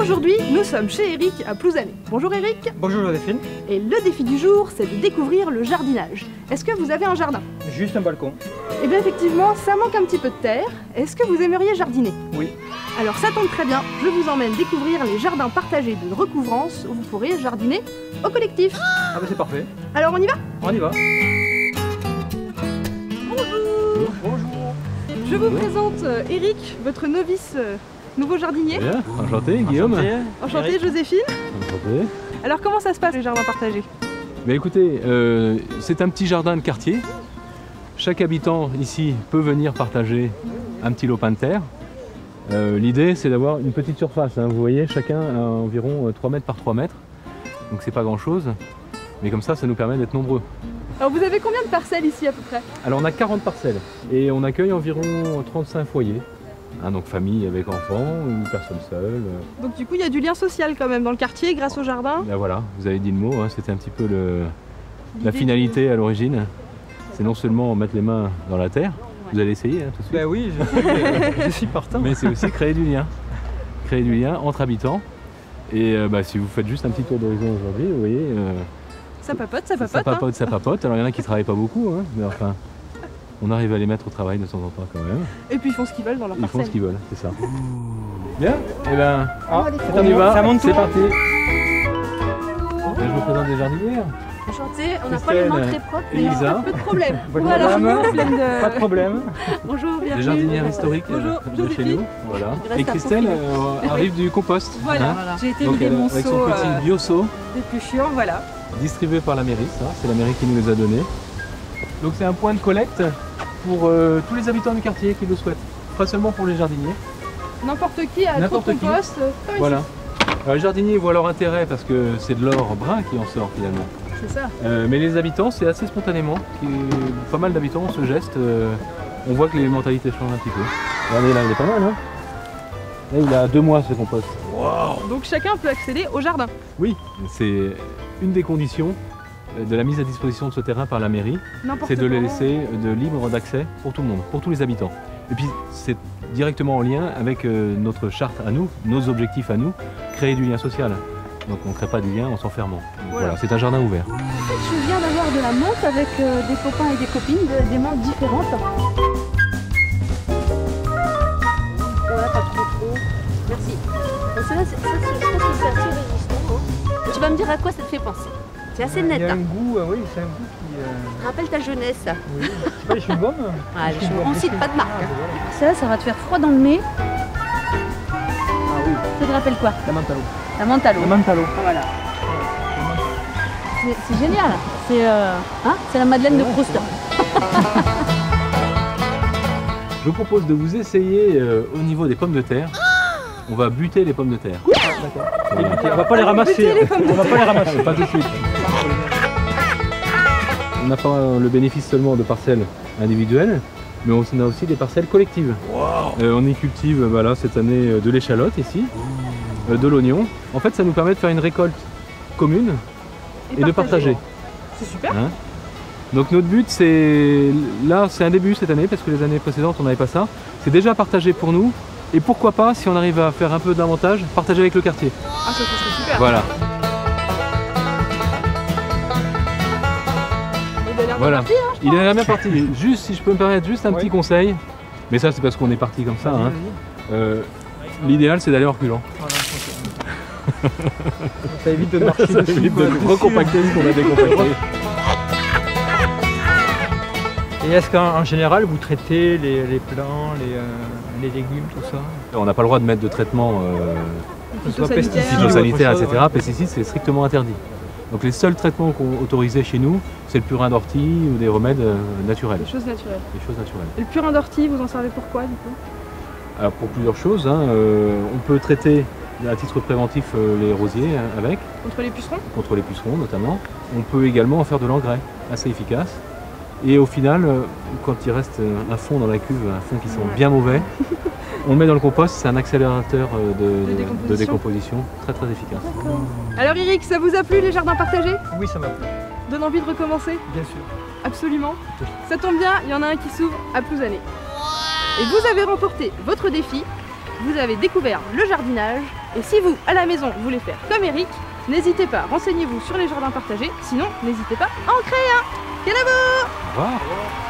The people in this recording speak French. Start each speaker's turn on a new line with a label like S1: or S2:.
S1: Aujourd'hui, nous sommes chez Eric à Plouzané. Bonjour Eric.
S2: Bonjour Joséphine.
S1: Et le défi du jour, c'est de découvrir le jardinage. Est-ce que vous avez un jardin?
S2: Juste un balcon.
S1: Eh bien effectivement, ça manque un petit peu de terre. Est-ce que vous aimeriez jardiner?
S2: Oui.
S1: Alors ça tombe très bien, je vous emmène découvrir les jardins partagés de recouvrance où vous pourrez jardiner au collectif.
S2: Ah bah c'est parfait.
S1: Alors on y va?
S2: On y va.
S1: Bonjour.
S2: Bonjour.
S1: Je vous présente Eric, votre novice nouveau jardinier.
S3: Bien, enchanté Guillaume.
S1: Enchantée Joséphine.
S3: Enchanté.
S1: Alors comment ça se passe les jardins partagés?
S3: Mais écoutez, c'est un petit jardin de quartier. Chaque habitant ici peut venir partager un petit lopin de terre. L'idée c'est d'avoir une petite surface, hein. Vous voyez, chacun a environ 3 mètres par 3 mètres. Donc c'est pas grand chose, mais comme ça nous permet d'être nombreux.
S1: Alors vous avez combien de parcelles ici à peu près?
S3: Alors on a 40 parcelles et on accueille environ 35 foyers. Hein, donc famille avec enfants ou personne seule.
S1: Donc du coup il y a du lien social quand même dans le quartier grâce au jardin.
S3: Ben voilà, vous avez dit le mot, hein, c'était un petit peu la finalité à l'origine. C'est non seulement mettre les mains dans la terre, vous allez essayer hein, tout de suite.
S2: Ben oui, je suis partant.
S3: Mais c'est aussi créer du lien. Créer du lien entre habitants. Et si vous faites juste un petit tour d'horizon aujourd'hui, vous voyez...
S1: ça papote, ça papote.
S3: Ça papote,
S1: hein.
S3: ça papote. Alors il y en a qui ne travaillent pas beaucoup, hein, mais enfin, on arrive à les mettre au travail de temps en temps quand même.
S1: Et puis ils font ce qu'ils veulent dans leur
S3: Ils
S1: parcelle.
S3: font ce qu'ils veulent, c'est ça. Bien, et ben,
S2: on
S3: y va,
S2: ça monte
S3: c'est
S2: tout.
S3: parti. Je vous présente des jardinières.
S1: Enchantée, on n'a pas les mains très propres, mais
S3: Elisa.
S1: un peu de problème.
S2: Voilà,
S1: pleine de...
S2: pas de problème.
S1: Bonjour, bienvenue.
S3: Des jardinières historiques
S1: Bonjour,
S3: de chez nous. Voilà.
S1: reste
S3: Et
S1: à
S3: Christelle
S1: profiler.
S3: arrive du compost.
S1: Voilà,
S3: hein.
S1: j'ai été
S3: Donc
S1: vider
S3: elle,
S1: mon
S3: avec son
S1: seau
S3: petit bio-seau
S1: d'épluchures, voilà.
S3: distribué par la mairie, ça, c'est la mairie qui nous les a donnés. Donc c'est un point de collecte pour tous les habitants du quartier qui le souhaitent, pas seulement pour les jardiniers.
S1: N'importe qui a trop de
S3: N'importe qui.
S1: compost, comme
S3: Voilà.
S1: ici.
S3: Alors les jardiniers voient leur intérêt parce que c'est de l'or brun qui en sort finalement.
S1: C'est ça.
S3: Mais les habitants, c'est assez spontanément. Pas mal d'habitants ont ce geste. On voit que les mentalités changent un petit peu. Regardez là, il est pas mal, hein. Là, il a 2 mois ce compost.
S1: Donc chacun peut accéder au jardin.
S3: Oui, c'est une des conditions de la mise à disposition de ce terrain par la mairie. C'est de le
S1: comment.
S3: laisser de libre d'accès pour tout le monde, pour tous les habitants. Et puis c'est directement en lien avec notre charte à nous, nos objectifs à nous, créer du lien social. Donc on ne crée pas du lien en s'enfermant. Voilà, c'est un jardin ouvert.
S1: Je viens d'avoir de la menthe avec des copains et des copines, des menthes différentes.
S4: Voilà, pas trop. Merci. Donc ça, je pense que c'est assez résistant. Hein. Tu vas me dire à quoi ça te fait penser. C'est assez net.
S2: Il y a
S4: Hein.
S2: un goût, oui, c'est un goût qui...
S4: Rappelle ta jeunesse.
S2: Oui. C'est pas les chewing-gums?
S4: Ah, les chewing-gums, on cite pas de marque.
S2: Voilà.
S4: Ça va te faire froid dans le nez.
S2: Ah oui,
S4: Ça te rappelle quoi?
S2: la menthe à l'eau.
S4: La menthe à l'eau.
S2: La menthe à l'eau.
S4: Voilà. C'est génial. C'est la Madeleine de Proust.
S3: Je vous propose de vous essayer au niveau des pommes de terre. On va buter les pommes de terre.
S2: On va pas les ramasser. On va pas les ramasser.
S3: Pas tout de suite. On n'a pas le bénéfice seulement de parcelles individuelles, mais on a aussi des parcelles collectives. On y cultive cette année de l'échalote ici, de l'oignon. En fait, ça nous permet de faire une récolte commune et de partager.
S1: C'est super.
S3: Hein. Donc notre but, c'est un début cette année, parce que les années précédentes, on n'avait pas ça. C'est déjà partagé pour nous, et pourquoi pas, si on arrive à faire un peu d'avantage, partager avec le quartier.
S1: Ah, ça serait super.
S3: Voilà.
S1: Il a l'air
S3: Voilà.
S1: bien parti, hein.
S3: Il est bien parti. Juste, si je peux me permettre, juste un petit conseil. Mais ça, c'est parce qu'on est parti comme ça. Hein. L'idéal, c'est d'aller en reculant.
S2: Ça évite de marcher
S3: Ça
S2: dessus.
S3: évite
S2: quoi,
S3: de
S2: dessus.
S3: recompacter ce qu'on a décompacté.
S2: Et est-ce qu'en général, vous traitez les plants, les légumes, tout ça?
S3: On n'a pas le droit de mettre de traitement
S2: Que ce soit
S1: Phytosanitaire.
S2: pesticides,
S3: phytosanitaire,
S2: autre chose,
S3: etc.
S2: ouais.
S3: Pesticides, c'est strictement interdit. Donc les seuls traitements qu'on autorisés chez nous, c'est le purin d'ortie ou des remèdes naturels.
S1: Des choses naturelles.
S3: Des choses naturelles.
S1: Et le purin d'ortie, vous en servez pour quoi du coup?
S3: Alors pour plusieurs choses, hein, on peut traiter à titre préventif les rosiers avec,
S1: Contre les pucerons?
S3: contre les pucerons notamment. On peut également en faire de l'engrais assez efficace. Et au final, quand il reste un fond dans la cuve, un fond qui sent bien mauvais, on le met dans le compost, c'est un accélérateur de décomposition très très efficace.
S1: Alors Eric, ça vous a plu les jardins partagés?
S2: Oui, ça m'a plu,
S1: Donne envie de recommencer?
S2: bien sûr.
S1: Absolument. Ça tombe bien, il y en a un qui s'ouvre à Plouzané. Et vous avez remporté votre défi, vous avez découvert le jardinage Et si vous, à la maison, voulez faire comme Eric, n'hésitez pas, renseignez-vous sur les jardins partagés, sinon n'hésitez pas à en créer un. Kenavo!
S3: Au revoir.